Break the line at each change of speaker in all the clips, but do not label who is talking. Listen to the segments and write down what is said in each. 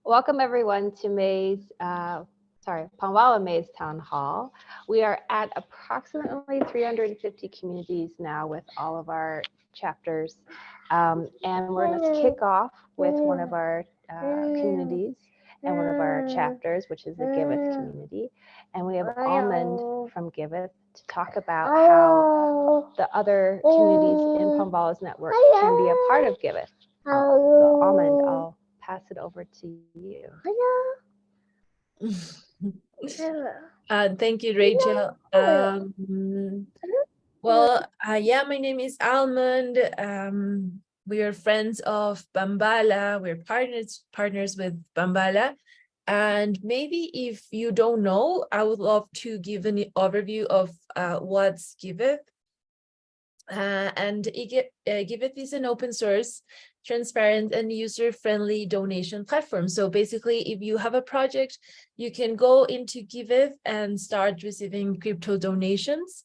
Welcome everyone to Panvala Maze Town Hall. We are at approximately 350 communities now with all of our chapters. And we're going to kick off with one of our communities and one of our chapters, which is the Giveth community. And we have Almond from Giveth to talk about how the other communities in Panvala's network can be a part of Giveth. So Almond, I'll pass it over to you.
Thank you, Rachel. Yeah, my name is Almond. We are friends of Panvala. We're partners with Panvala. And maybe if you don't know, I would love to give an overview of what's Giveth. Giveth is an open source, transparent and user-friendly donation platform. So basically, if you have a project, you can go into Giveth and start receiving crypto donations.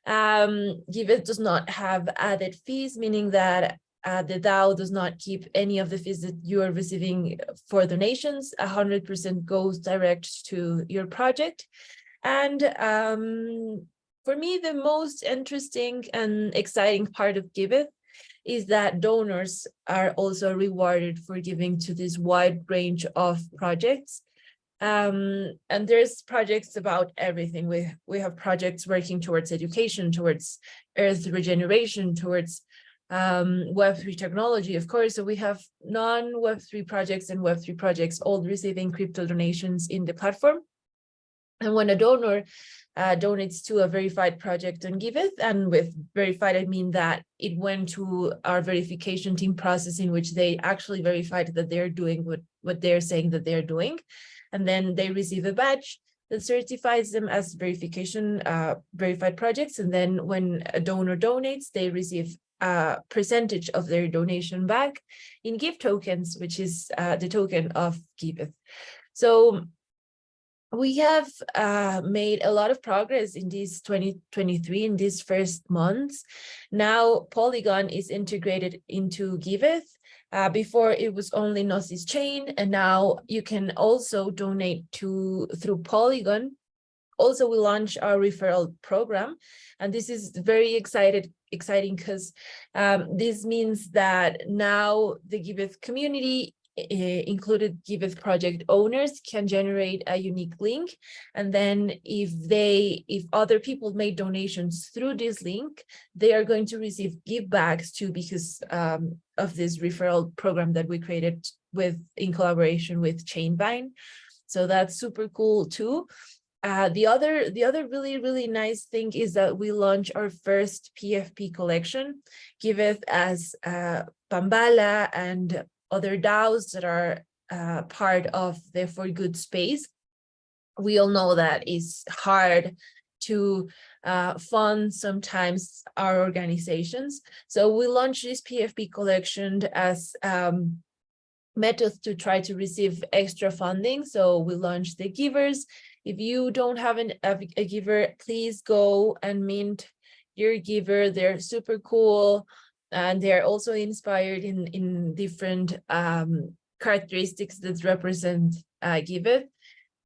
Giveth does not have added fees, meaning that the DAO does not keep any of the fees that you are receiving for donations. 100% goes direct to your project. And for me, the most interesting and exciting part of Giveth is that donors are also rewarded for giving to this wide range of projects. And there's projects about everything. We have projects working towards education, towards earth regeneration, towards Web3 technology, of course. So we have non-Web3 projects and Web3 projects all receiving crypto donations in the platform. And when a donor donates to a verified project on Giveth, and with verified, I mean that it went to our verification team process in which they actually verified that they're doing what they're saying that they're doing. And then they receive a badge that certifies them as verified projects. And then when a donor donates, they receive a percentage of their donation back in gift tokens, which is the token of Giveth. So we have made a lot of progress in this 2023, in these first months. Now Polygon is integrated into Giveth. Before it was only Gnosis chain, and now you can also donate through Polygon. Also, we launched our referral program, and this is very exciting because this means that now the Giveth community, included Giveth project owners, can generate a unique link, and then if other people made donations through this link, they are going to receive givebacks too, because of this referral program that we created in collaboration with Chainvine. So that's super cool too. The other really nice thing is that we launched our first PFP collection, Giveth as Panvala and other DAOs that are part of the For Good space. We all know that it's hard to fund sometimes our organizations. So we launched this PFP collection as methods to try to receive extra funding. So we launched the givers. If you don't have a giver, please go and mint your giver. They're super cool. And they're also inspired in different characteristics that represent Giveth,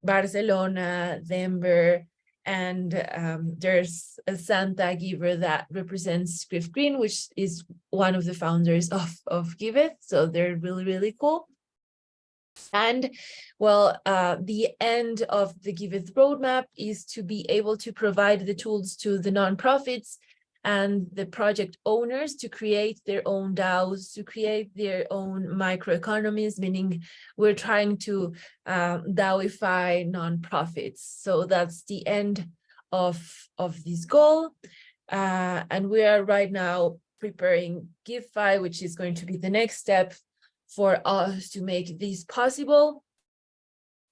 Barcelona, Denver, and there's a Santa giver that represents Griff Green, which is one of the founders of Giveth. So they're really cool. And well, the end of the Giveth roadmap is to be able to provide the tools to the nonprofits and the project owners to create their own DAOs, to create their own microeconomies, meaning we're trying to DAOify nonprofits. So that's the end of this goal. And we are right now preparing GiveFi, which is going to be the next step for us to make this possible.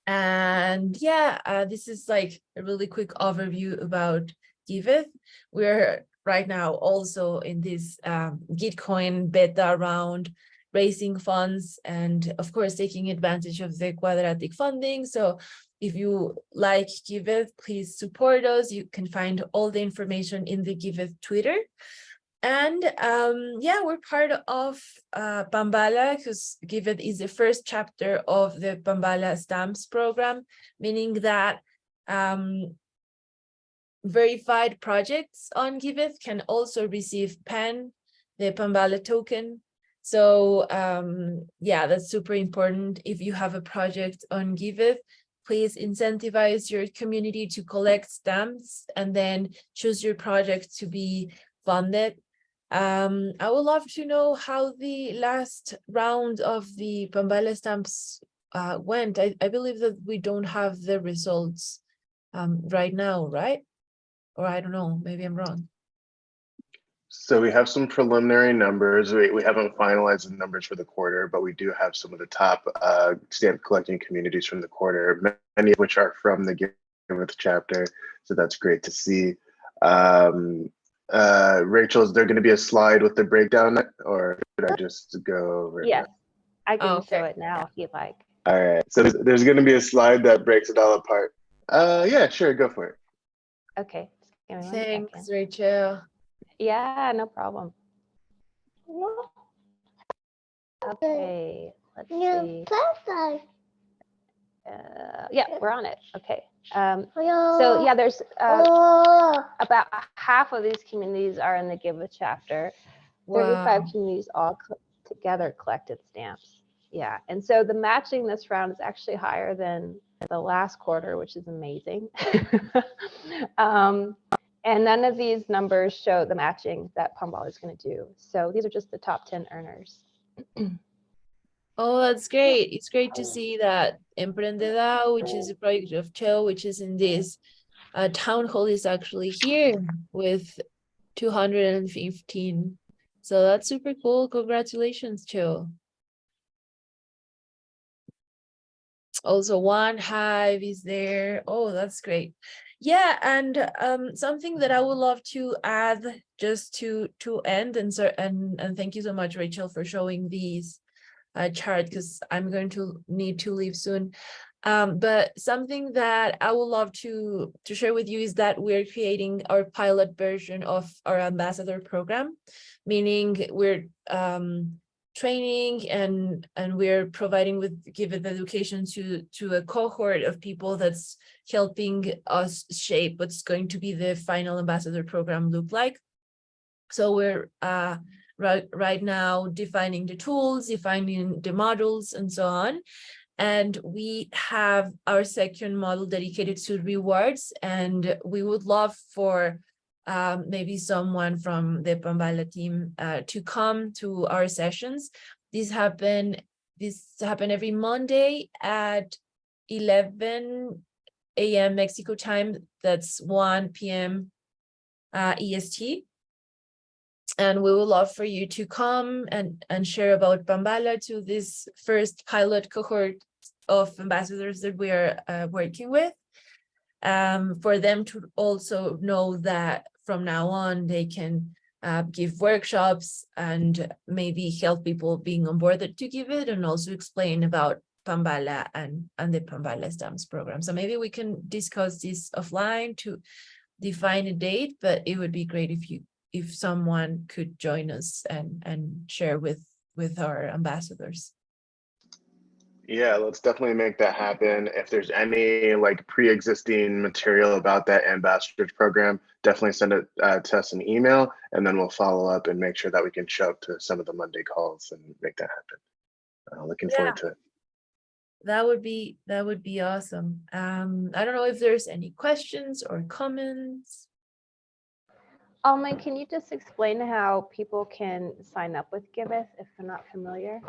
And yeah, this is like a really quick overview about Giveth. We're right now also in this Gitcoin beta round, raising funds, and of course taking advantage of the quadratic funding. So if you like Giveth, please support us. You can find all the information in the Giveth Twitter. And yeah, we're part of Panvala, because Giveth is the first chapter of the Panvala stamps program, meaning that verified projects on Giveth can also receive PAN, the Panvala token. So yeah, that's super important. If you have a project on Giveth, please incentivize your community to collect stamps and then choose your project to be funded. I would love to know how the last round of the Panvala stamps went. I believe that we don't have the results right now, right? Or I don't know, maybe I'm wrong.
So we have some preliminary numbers. We haven't finalized the numbers for the quarter, but we do have some of the top stamp collecting communities from the quarter, many of which are from the Giveth chapter. So that's great to see. Rachel, is there going to be a slide with the breakdown, or should I just go over it?
Yes, I can
Okay.
show it now if you'd like.
All right. So there's going to be a slide that breaks it all apart. Yeah, sure, go for it.
Okay. Just give me 1
Thanks,
second.
Rachel.
Yeah, no problem. Okay, let's see. Yeah, we're on it. Okay. So yeah, there's about half of these communities are in the Giveth chapter. 35
Wow.
communities all together collected stamps. Yeah, and so the matching this round is actually higher than the last quarter, which is amazing. And none of these numbers show the matching that Panvala is going to do. So these are just the top 10 earners.
Oh, that's great. It's great to see that Emprendedao, which is a project of Cho, which is in this town hall, is actually here with 215. So that's super cool. Congratulations, Cho. Also, One Hive is there. Oh, that's great. Yeah, and something that I would love to add just to end, and thank you so much, Rachel, for showing these chart, because I'm going to need to leave soon. But something that I would love to share with you is that we're creating our pilot version of our ambassador program, meaning we're training and we're providing with Giveth education to a cohort of people that's helping us shape what's going to be the final ambassador program look like. So we're right now defining the tools, defining the models, and so on. And we have our second model dedicated to rewards, and we would love for maybe someone from the Panvala team to come to our sessions. These happen every Monday at 11 a.m. Mexico time. That's 1 p.m. EST. And we would love for you to come and share about Panvala to this first pilot cohort of ambassadors that we are working with, for them to also know that from now on they can give workshops and maybe help people being onboarded to Giveth, and also explain about Panvala and the Panvala stamps program. So maybe we can discuss this offline to define a date, but it would be great if someone could join us and share with our ambassadors.
Yeah, let's definitely make that happen. If there's any like pre-existing material about that ambassadors program, definitely send it to us an email, and then we'll follow up and make sure that we can show up to some of the Monday calls and make that happen. Looking forward to it.
That would be awesome. I don't know if there's any questions or comments.
Alma, can you just explain how people can sign up with Giveth if they're not familiar?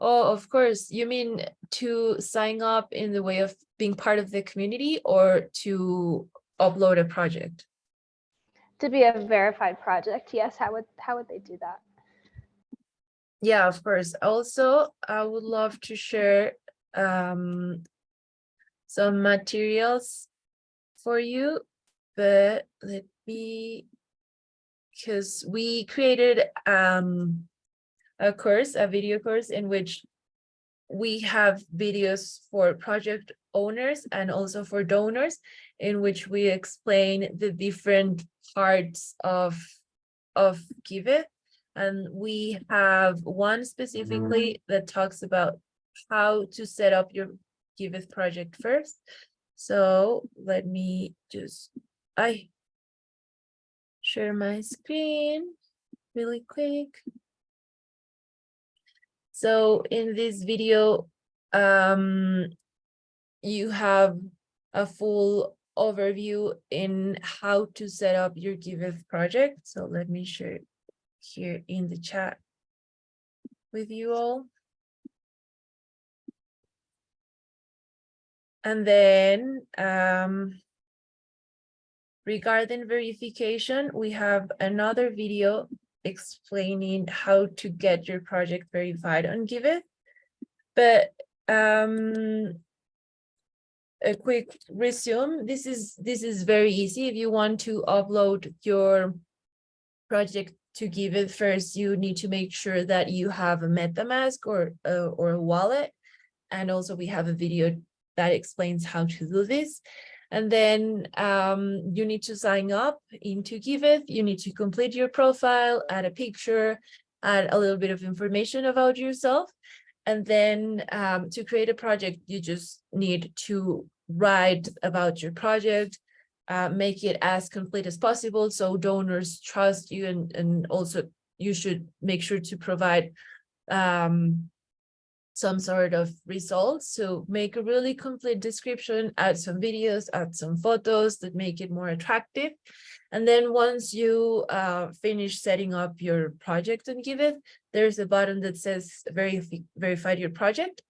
Oh, of course. You mean to sign up in the way of being part of the community, or to upload a project?
To be a verified project, yes. How would they do that?
Yeah, of course. Also, I would love to share some materials for you, but let me, because we created a video course in which we have videos for project owners and also for donors, in which we explain the different parts of of Giveth, and we have one specifically that talks about how to set up your Giveth project first. So let me just share my screen really quick. So in this video, you have a full overview in how to set up your Giveth project. So let me share it here in the chat with you all. And then regarding verification, we have another video explaining how to get your project verified on Giveth. But a quick resume, this is very easy. If you want to upload your project to Giveth, first you need to make sure that you have a MetaMask or a wallet, and also we have a video that explains how to do this. And then you need to sign up into Giveth. You need to complete your profile, add a picture, add a little bit of information about yourself. And then to create a project, you just need to write about your project, make it as complete as possible so donors trust you, and also you should make sure to provide some sort of results. So make a really complete description, add some videos, add some photos that make it more attractive. And then once you finish setting up your project on Giveth, there's a button that says verify your project.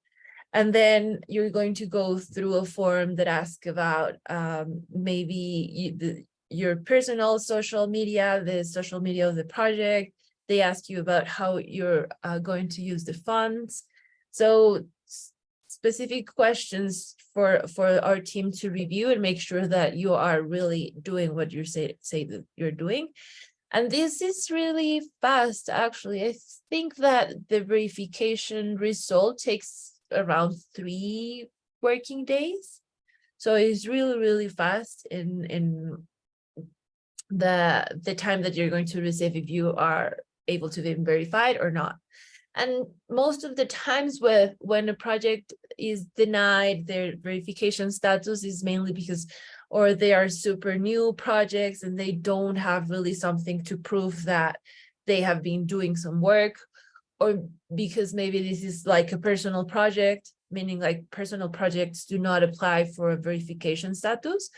And then you're going to go through a form that asks about maybe your personal social media, the social media of the project. They ask you about how you're going to use the funds. So specific questions for our team to review and make sure that you are really doing what you say that you're doing. And this is really fast, actually. I think that the verification result takes around 3 working days. So it's really, really fast in the time that you're going to receive if you are able to be verified or not. And most of the times when a project is denied, their verification status is mainly because or they are super new projects and they don't have really something to prove that they have been doing some work, or because maybe this is like a personal project, meaning like personal projects do not apply for a verification status.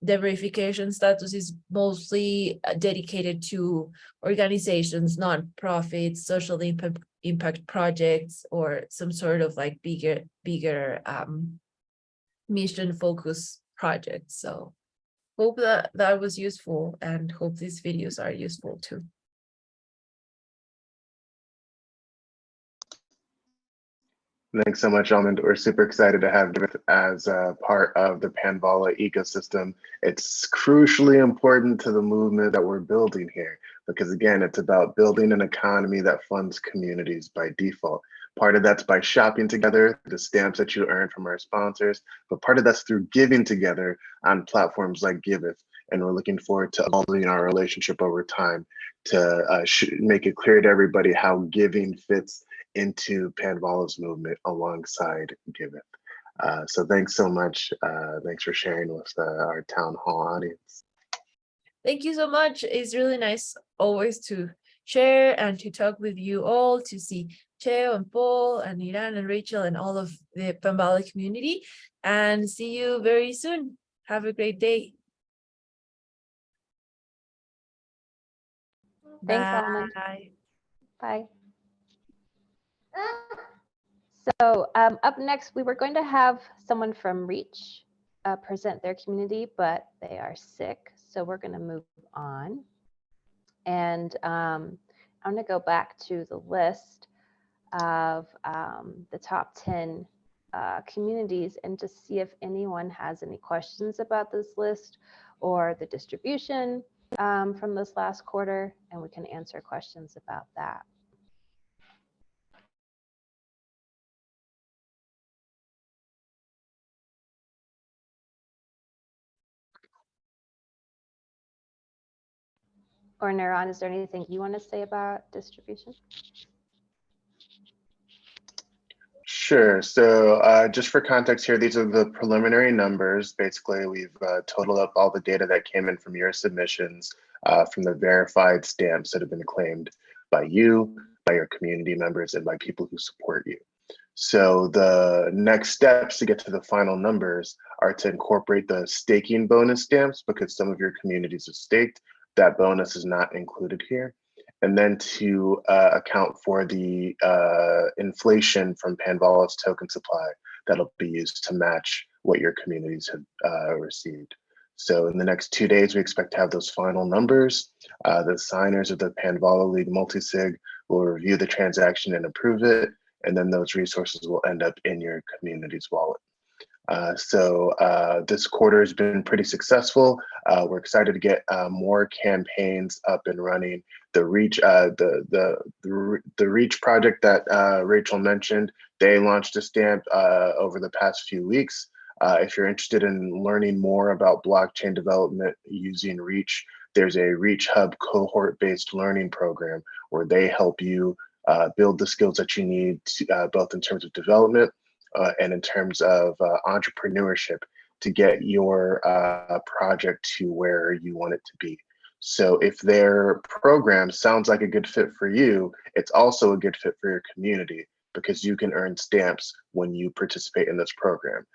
The verification status is mostly dedicated to organizations, non-profits, social impact projects, or some sort of like bigger mission focused projects. So hope that was useful, and hope these videos are useful too.
Thanks so much, Almond. We're super excited to have Giveth as a part of the Panvala ecosystem. It's crucially important to the movement that we're building here, because again, it's about building an economy that funds communities by default. Part of that's by shopping together, the stamps that you earn from our sponsors, but part of that's through giving together on platforms like Giveth. And we're looking forward to evolving our relationship over time to make it clear to everybody how giving fits into Panvala's movement alongside Giveth. So thanks so much. Thanks for sharing with our town hall audience.
Thank you so much. It's really nice always to share and to talk with you all, to see Cheo and Paul and Iran and Rachel and all of the Panvala community, and see you very soon. Have a great day.
Thanks, Almond.
Bye.
Bye. So up next, we were going to have someone from Reach present their community, but they are sick. So we're going to move on. And I'm going to go back to the list of the top 10 communities and just see if anyone has any questions about this list or the distribution from this last quarter, and we can answer questions about that. Or Neuron, is there anything you want to say about distribution?
Sure. So just for context here, these are the preliminary numbers. Basically, we've totaled up all the data that came in from your submissions from the verified stamps that have been claimed by you, by your community members, and by people who support you. So the next steps to get to the final numbers are to incorporate the staking bonus stamps, because some of your communities have staked. That bonus is not included here. And then to account for the inflation from Panvala's token supply that'll be used to match what your communities have received. So in the next 2 days, we expect to have those final numbers. The signers of the Panvala League multisig will review the transaction and approve it, and then those resources will end up in your community's wallet. So this quarter has been pretty successful. We're excited to get more campaigns up and running. The Reach, the Reach project that Rachel mentioned, they launched a stamp over the past few weeks. If you're interested in learning more about blockchain development using Reach, there's a Reach Hub cohort-based learning program where they help you build the skills that you need to, both in terms of development and in terms of entrepreneurship to get your project to where you want it to be. So if their program sounds like a good fit for you, it's also a good fit for your community, because you can earn stamps when you participate in this program.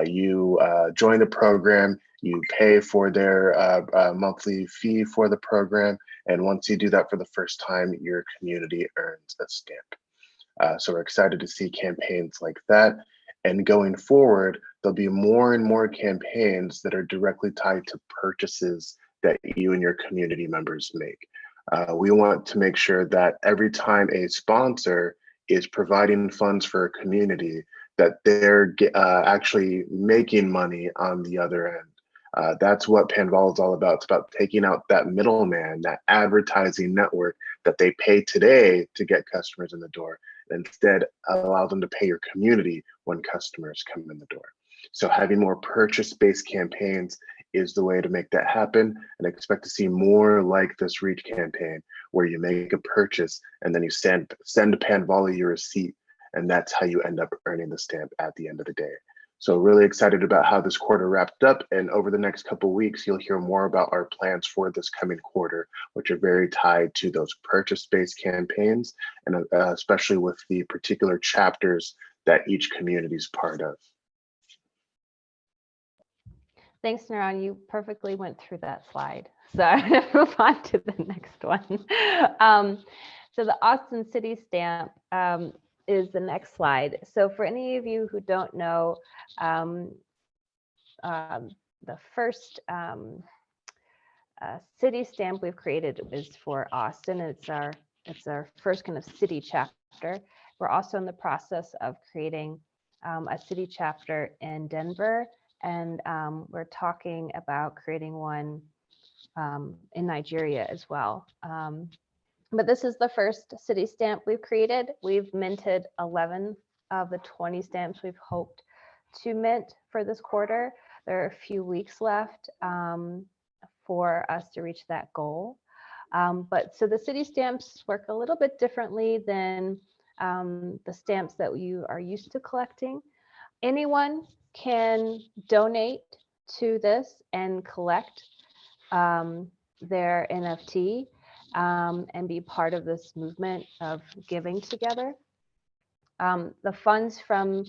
You join the program, you pay for their monthly fee for the program, and once you do that for the first time, your community earns a stamp. So we're excited to see campaigns like that. And going forward, there'll be more and more campaigns that are directly tied to purchases that you and your community members make. We want to make sure that every time a sponsor is providing funds for a community, that they're actually making money on the other end. That's what Panvala is all about. It's about taking out that middleman, that advertising network that they pay today to get customers in the door. Instead, allow them to pay your community when customers come in the door. So having more purchase-based campaigns is the way to make that happen, and expect to see more like this Reach campaign, where you make a purchase and then you send Panvala your receipt, and that's how you end up earning the stamp at the end of the day. So really excited about how this quarter wrapped up, and over the next couple of weeks, you'll hear more about our plans for this coming quarter, which are very tied to those purchase-based campaigns, and especially with the particular chapters that each community is part of.
Thanks, Neuron. You perfectly went through that slide. So I'm going to move on to the next one. So the Austin City stamp is the next slide. So for any of you who don't know, the first city stamp we've created is for Austin. It's our first kind of city chapter. We're also in the process of creating a city chapter in Denver, and we're talking about creating one in Nigeria as well. But this is the first city stamp we've created. We've minted 11 of the 20 stamps we've hoped to mint for this quarter. There are a few weeks left for us to reach that goal. But so the city stamps work a little bit differently than the stamps that you are used to collecting. Anyone can donate to this and collect their NFT and be part of this movement of giving together. The funds from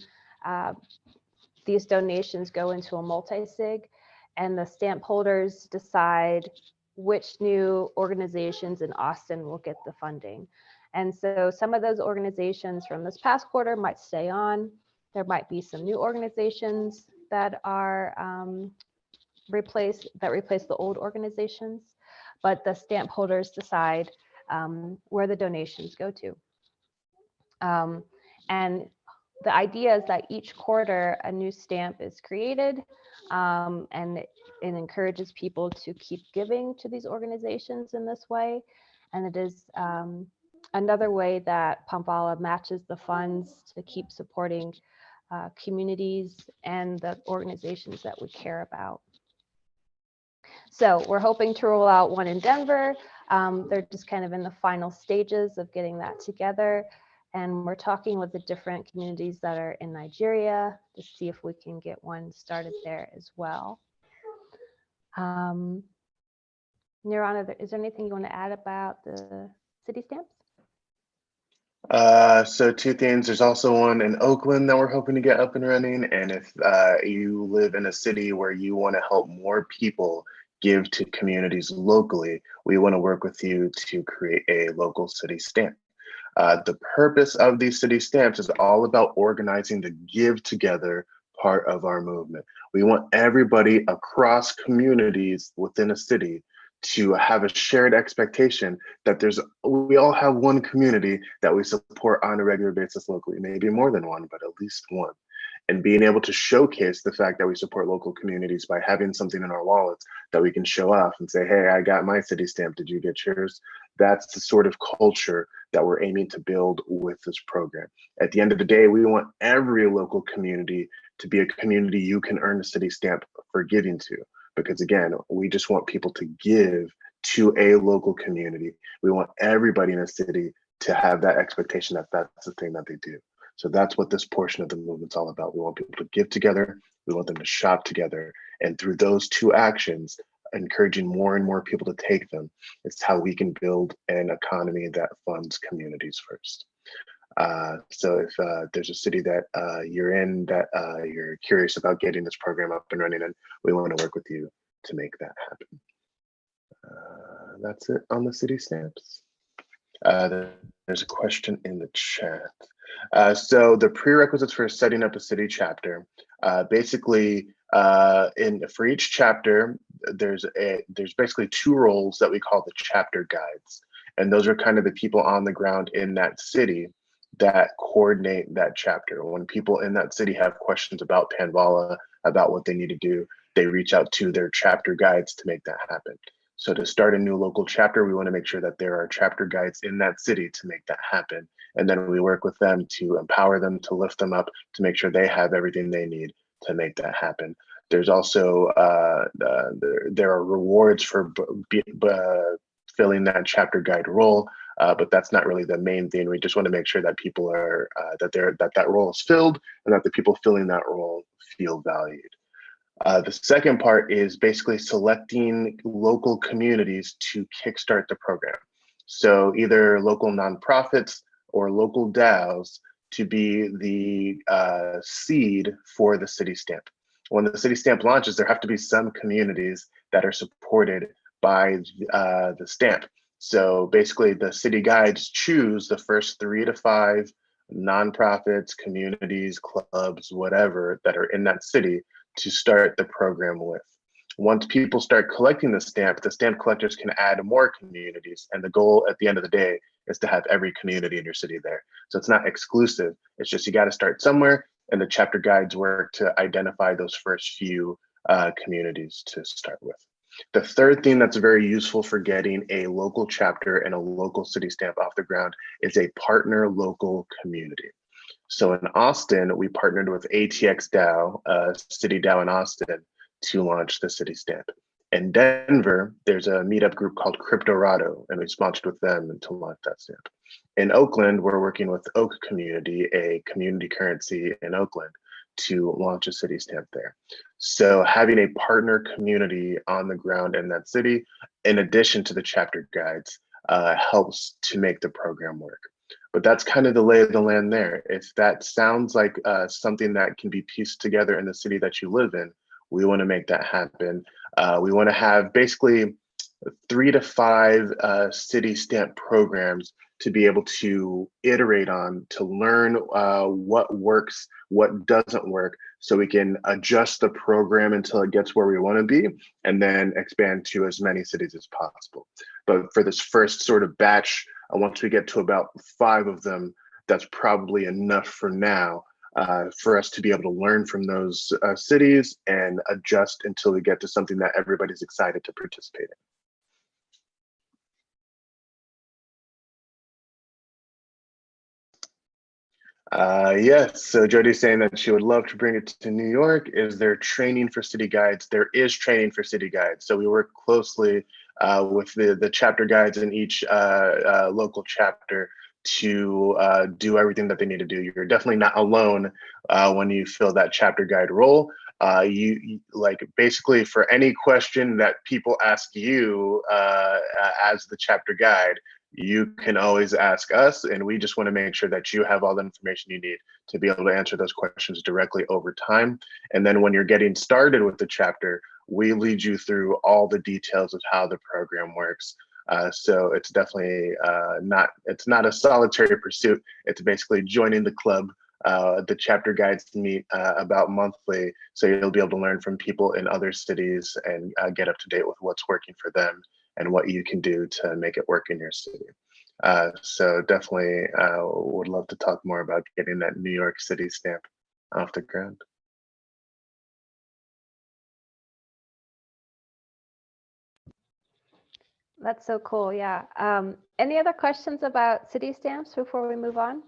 these donations go into a multi-sig, and the stamp holders decide which new organizations in Austin will get the funding. And so some of those organizations from this past quarter might stay on. There might be some new organizations that are replace the old organizations, but the stamp holders decide where the donations go to. And the idea is that each quarter a new stamp is created, and it encourages people to keep giving to these organizations in this way. And it is another way that Panvala matches the funds to keep supporting communities and the organizations that we care about. So we're hoping to roll out one in Denver. They're just kind of in the final stages of getting that together. And we're talking with the different communities that are in Nigeria to see if we can get one started there as well. Nirana, is there anything you want to add about the city stamps?
So two things. There's also one in Oakland that we're hoping to get up and running. And if you live in a city where you want to help more people give to communities locally, we want to work with you to create a local city stamp. The purpose of these city stamps is all about organizing the give together part of our movement. We want everybody across communities within a city to have a shared expectation that we all have one community that we support on a regular basis locally, maybe more than one, but at least one. And being able to showcase the fact that we support local communities by having something in our wallets that we can show off and say, hey, I got my city stamp, did you get yours? That's the sort of culture that we're aiming to build with this program. At the end of the day, we want every local community to be a community you can earn a city stamp for giving to. Because again, we just want people to give to a local community. We want everybody in a city to have that expectation that that's the thing that they do. So that's what this portion of the movement's all about. We want people to give together. We want them to shop together. And through those two actions, encouraging more and more people to take them, it's how we can build an economy that funds communities first. So if there's a city that you're in that you're curious about getting this program up and running in, we want to work with you to make that happen. That's it on the city stamps. There's a question in the chat. So the prerequisites for setting up a city chapter, basically for each chapter, there's basically two roles that we call the chapter guides. And those are kind of the people on the ground in that city that coordinate that chapter. When people in that city have questions about Panvala, about what they need to do, they reach out to their chapter guides to make that happen. So to start a new local chapter, we want to make sure that there are chapter guides in that city to make that happen. And then we work with them to empower them, to lift them up, to make sure they have everything they need to make that happen. There's also, there are rewards for filling that chapter guide role, but that's not really the main thing. We just want to make sure that people are, that role is filled and that the people filling that role feel valued. The second part is basically selecting local communities to kickstart the program. So either local nonprofits or local DAOs to be the seed for the city stamp. When the city stamp launches, there have to be some communities that are supported by the stamp. So basically the city guides choose the first 3 to 5 nonprofits, communities, clubs, whatever, that are in that city to start the program with. Once people start collecting the stamp collectors can add more communities. And the goal at the end of the day is to have every community in your city there. So it's not exclusive. It's just you got to start somewhere, and the chapter guides work to identify those first few communities to start with. The third thing that's very useful for getting a local chapter and a local city stamp off the ground is a partner local community. So in Austin, we partnered with ATX DAO, City DAO in Austin, to launch the city stamp. In Denver, there's a meetup group called Cryptorado, and we sponsored with them to launch that stamp. In Oakland, we're working with Oak Community, a community currency in Oakland, to launch a city stamp there. So having a partner community on the ground in that city, in addition to the chapter guides, helps to make the program work. But that's kind of the lay of the land there. If that sounds like something that can be pieced together in the city that you live in, we want to make that happen. We want to have basically 3 to 5 city stamp programs to be able to iterate on, to learn what works, what doesn't work, so we can adjust the program until it gets where we want to be, and then expand to as many cities as possible. But for this first sort of batch, once we get to about 5 of them, that's probably enough for now for us to be able to learn from those cities and adjust until we get to something that everybody's excited to participate in. Yes, so Jody's saying that she would love to bring it to New York. Is there training for city guides? There is training for city guides. So we work closely with the chapter guides in each local chapter to do everything that they need to do. You're definitely not alone when you fill that chapter guide role. Like basically for any question that people ask you as the chapter guide, you can always ask us, and we just want to make sure that you have all the information you need to be able to answer those questions directly over time. And then when you're getting started with the chapter, we lead you through all the details of how the program works. So it's definitely it's not a solitary pursuit. It's basically joining the club. The chapter guides meet about monthly, so you'll be able to learn from people in other cities and get up to date with what's working for them and what you can do to make it work in your city. So definitely would love to talk more about getting that New York City stamp off the ground.
That's so cool. Yeah. Any other questions about city stamps before we move on?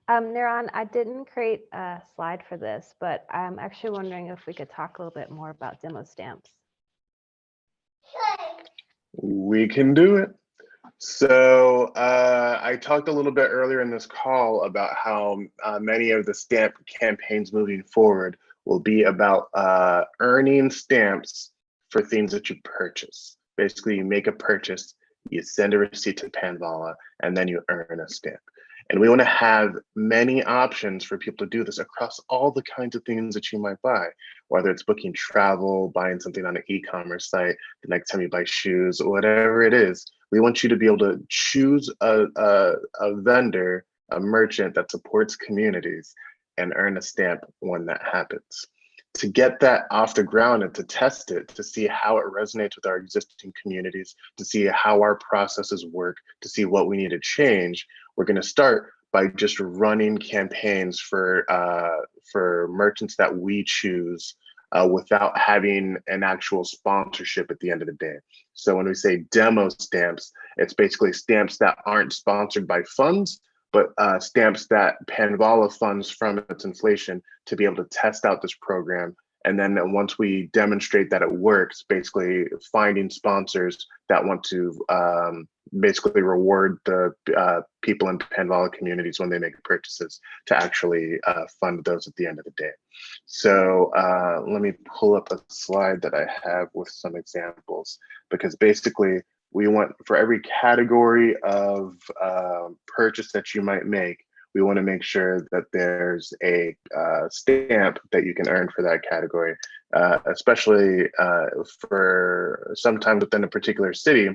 Niran, I didn't create a slide for this, but I'm actually wondering if we could talk a little bit more about demo stamps.
We can do it. So I talked a little bit earlier in this call about how many of the stamp campaigns moving forward will be about earning stamps for things that you purchase. Basically, you make a purchase, you send a receipt to Panvala, and then you earn a stamp. And we want to have many options for people to do this across all the kinds of things that you might buy, whether it's booking travel, buying something on an e-commerce site, the next time you buy shoes, whatever it is. We want you to be able to choose a vendor, a merchant that supports communities and earn a stamp when that happens. To get that off the ground and to test it, to see how it resonates with our existing communities, to see how our processes work, to see what we need to change, we're going to start by just running campaigns for merchants that we choose without having an actual sponsorship at the end of the day. So when we say demo stamps, it's basically stamps that aren't sponsored by funds, but stamps that Panvala funds from its inflation to be able to test out this program. And then once we demonstrate that it works, basically finding sponsors that want to basically reward the people in Panvala communities when they make purchases to actually fund those at the end of the day. So let me pull up a slide that I have with some examples, because basically we want, for every category of purchase that you might make, we want to make sure that there's a stamp that you can earn for that category, especially for sometimes within a particular city,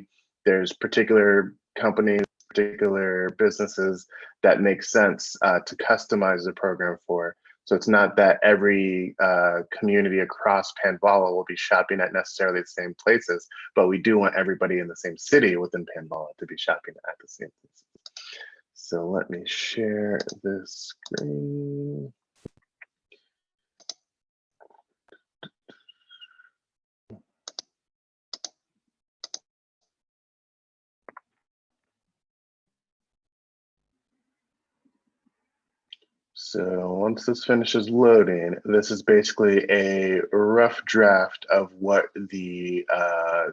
there's particular companies, particular businesses that make sense to customize the program for. So it's not that every community across Panvala will be shopping at necessarily the same places, but we do want everybody in the same city within Panvala to be shopping at the same places. So let me share this screen. So once this finishes loading, this is basically a rough draft of what the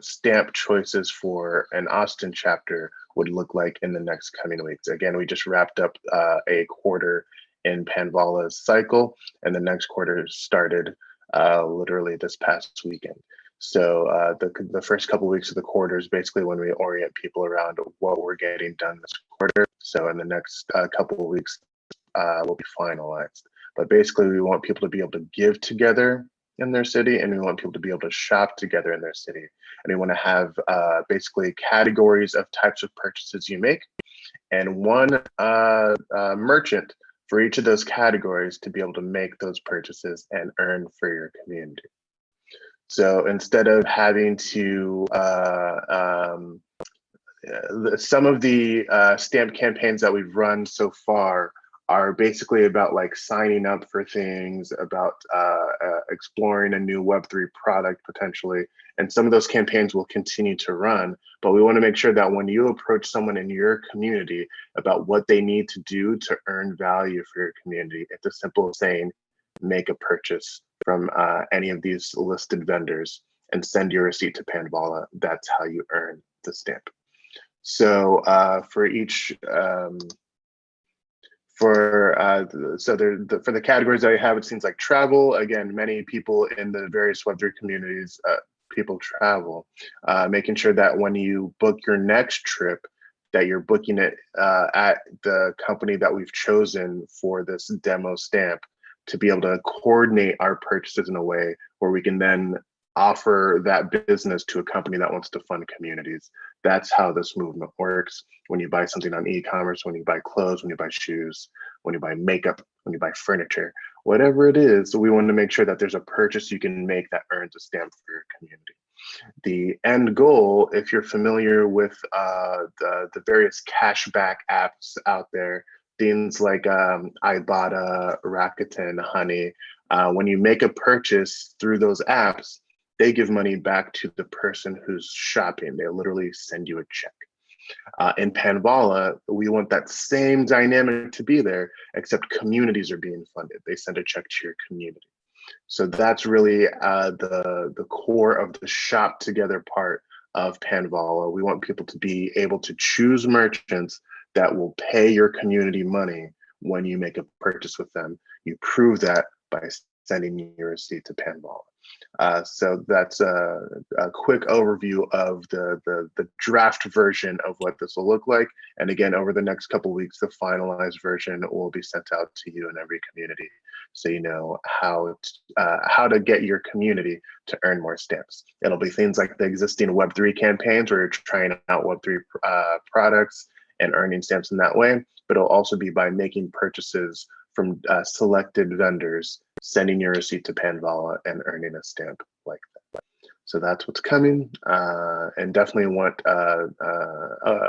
stamp choices for an Austin chapter would look like in the next coming weeks. Again, we just wrapped up a quarter in Panvala's cycle, and the next quarter started literally this past weekend. So the first couple of weeks of the quarter is basically when we orient people around what we're getting done this quarter. So in the next couple of weeks, will be finalized. But basically, we want people to be able to give together in their city, and we want people to be able to shop together in their city. And we want to have basically categories of types of purchases you make, and one merchant for each of those categories to be able to make those purchases and earn for your community. So instead of having to some of the stamp campaigns that we've run so far are basically about like signing up for things, about exploring a new Web3 product potentially. And some of those campaigns will continue to run, but we want to make sure that when you approach someone in your community about what they need to do to earn value for your community, it's as simple as saying, make a purchase from any of these listed vendors and send your receipt to Panvala. That's how you earn the stamp. So for each, for the categories that I have, it seems like travel. Again, many people in the various Web3 communities, people travel, making sure that when you book your next trip, that you're booking it at the company that we've chosen for this demo stamp, to be able to coordinate our purchases in a way where we can then offer that business to a company that wants to fund communities. That's how this movement works. When you buy something on e-commerce, when you buy clothes, when you buy shoes, when you buy makeup, when you buy furniture, whatever it is, we want to make sure that there's a purchase you can make that earns a stamp for your community. The end goal, if you're familiar with the various cashback apps out there, things like Ibotta, Rakuten, Honey, when you make a purchase through those apps, they give money back to the person who's shopping. They literally send you a check. In Panvala, we want that same dynamic to be there, except communities are being funded. They send a check to your community. So that's really the core of the shop together part of Panvala. We want people to be able to choose merchants that will pay your community money when you make a purchase with them. You prove that by sending your receipt to Panvala. So that's a quick overview of the draft version of what this will look like. And again, over the next couple of weeks, the finalized version will be sent out to you in every community, so you know how to get your community to earn more stamps. It'll be things like the existing Web3 campaigns where you're trying out Web3 products and earning stamps in that way, but it'll also be by making purchases from selected vendors, sending your receipt to Panvala and earning a stamp like that. So that's what's coming, and definitely want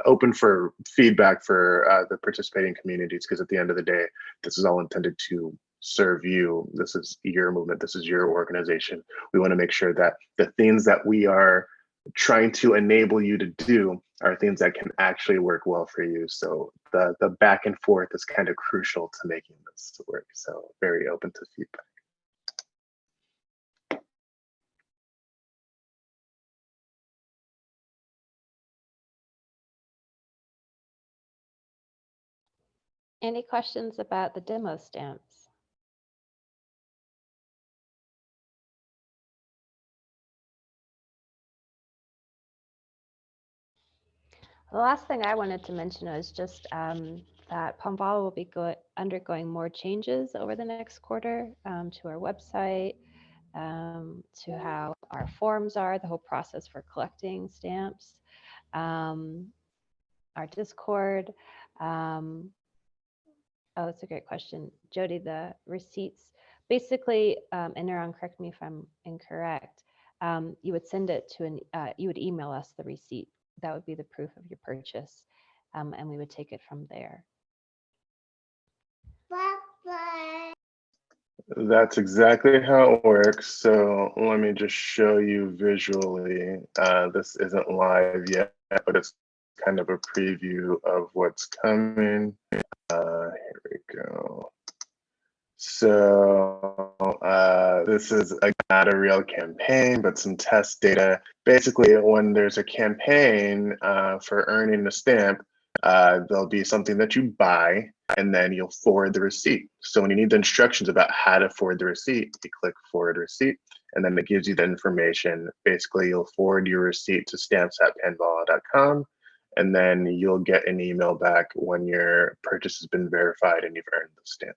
open for feedback for the participating communities, because at the end of the day, this is all intended to serve you. This is your movement. This is your organization. We want to make sure that the things that we are trying to enable you to do are things that can actually work well for you. So the back and forth is kind of crucial to making this work. So very open to feedback.
Any questions about the demo stamps? The last thing I wanted to mention was just that Panvala will be undergoing more changes over the next quarter to our website, to how our forms are, the whole process for collecting stamps, our Discord. Oh, that's a great question. Jody, the receipts, basically, and Naran, correct me if I'm incorrect, you would send it to you would email us the receipt. That would be the proof of your purchase, and we would take it from there.
That's exactly how it works. So let me just show you visually. This isn't live yet, but it's kind of a preview of what's coming. Here we go. So this is not a real campaign, but some test data. Basically, when there's a campaign for earning a stamp, there'll be something that you buy, and then you'll forward the receipt. So when you need the instructions about how to forward the receipt, you click forward receipt, and then it gives you the information. Basically, you'll forward your receipt to stamps@panvala.com, and then you'll get an email back when your purchase has been verified and you've earned the stamp.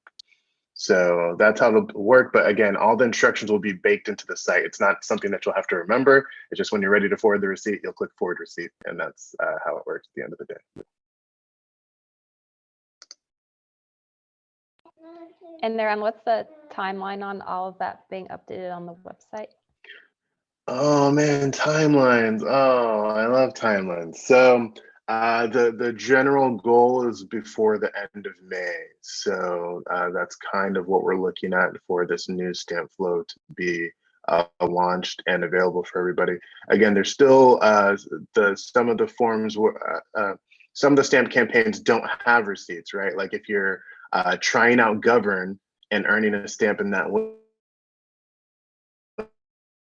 So that's how it'll work. But again, all the instructions will be baked into the site. It's not something that you'll have to remember. It's just when you're ready to forward the receipt, you'll click forward receipt. And that's how it works at the end of the day.
And Naran, what's the timeline on all of that being updated on the website?
Oh man, timelines. Oh, I love timelines. So The general goal is before the end of May. So that's kind of what we're looking at for this new stamp flow to be launched and available for everybody. Again, there's still some of the forms, some of the stamp campaigns don't have receipts, right? Like if you're trying out Govern and earning a stamp in that way,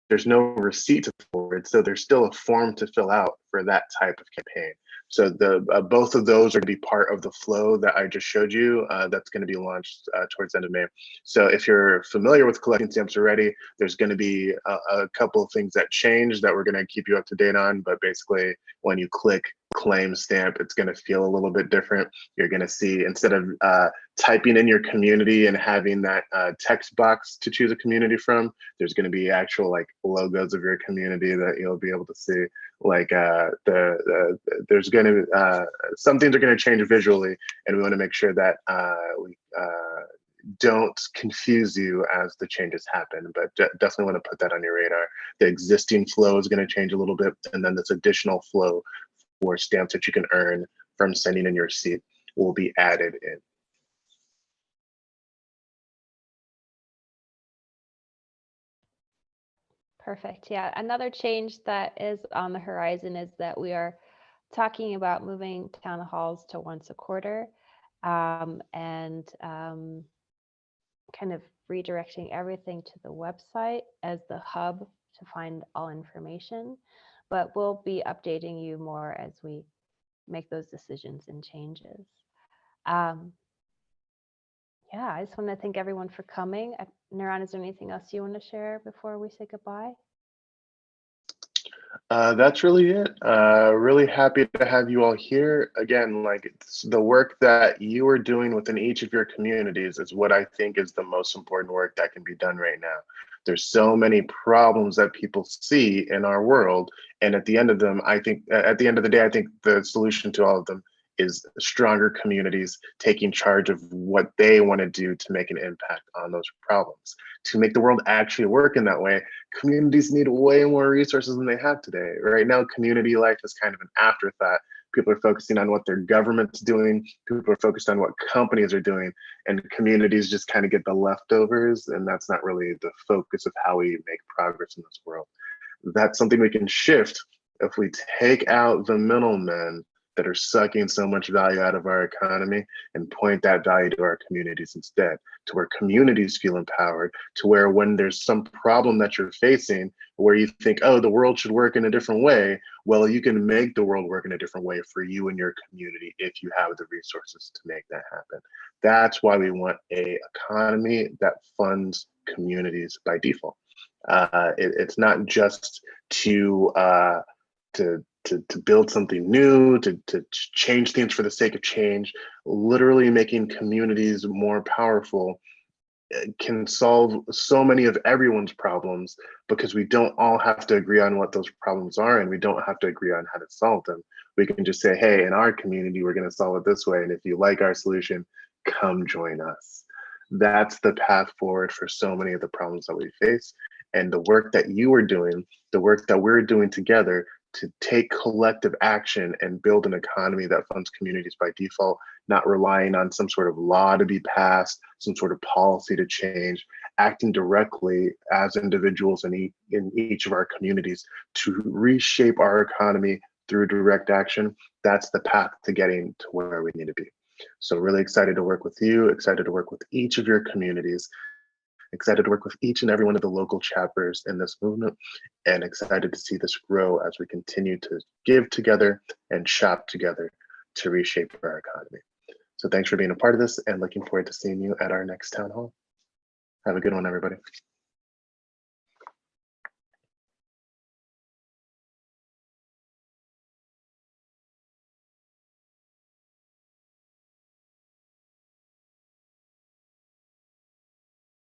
there's no receipt to forward, so there's still a form to fill out for that type of campaign. So the both of those are going to be part of the flow that I just showed you. That's going to be launched towards the end of May. So if you're familiar with collecting stamps already, there's going to be a couple of things that change that we're going to keep you up to date on. But basically, when you click claim stamp, it's going to feel a little bit different. You're going to see, instead of typing in your community and having that text box to choose a community from, there's going to be actual like logos of your community that you'll be able to see. Like there's going to some things are going to change visually, and we want to make sure that we don't confuse you as the changes happen, but definitely want to put that on your radar. The existing flow is going to change a little bit, and then this additional flow for stamps that you can earn from sending in your receipt will be added in.
Perfect. Yeah, another change that is on the horizon is that we are talking about moving town halls to once a quarter, and kind of redirecting everything to the website as the hub to find all information. But we'll be updating you more as we make those decisions and changes. Yeah, I just want to thank everyone for coming. Naran, is there anything else you want to share before we say goodbye?
That's really it. Really happy to have you all here. Again, like it's the work that you are doing within each of your communities is what I think is the most important work that can be done right now. There's so many problems that people see in our world, and at the end of them, I think at the end of the day, I think the solution to all of them is stronger communities taking charge of what they want to do to make an impact on those problems. To make the world actually work in that way, communities need way more resources than they have today. Right now, community life is kind of an afterthought. People are focusing on what their government's doing. People are focused on what companies are doing, and communities just kind of get the leftovers. And that's not really the focus of how we make progress in this world. That's something we can shift if we take out the middlemen that are sucking so much value out of our economy and point that value to our communities instead, to where communities feel empowered, to where when there's some problem that you're facing where you think, oh, the world should work in a different way, well, you can make the world work in a different way for you and your community if you have the resources to make that happen. That's why we want a economy that funds communities by default. It's not just to build something new, to change things for the sake of change. Literally making communities more powerful can solve so many of everyone's problems, because we don't all have to agree on what those problems are, and we don't have to agree on how to solve them. We can just say, hey, in our community, we're going to solve it this way, and if you like our solution, come join us. That's the path forward for so many of the problems that we face. And the work that you are doing, the work that we're doing together to take collective action and build an economy that funds communities by default, not relying on some sort of law to be passed, some sort of policy to change, acting directly as individuals in each of our communities to reshape our economy through direct action. That's the path to getting to where we need to be. So really excited to work with you, excited to work with each of your communities, excited to work with each and every one of the local chapters in this movement, and excited to see this grow as we continue to give together and shop together to reshape our economy. So thanks for being a part of this, and looking forward to seeing you at our next town hall. Have a good one, everybody.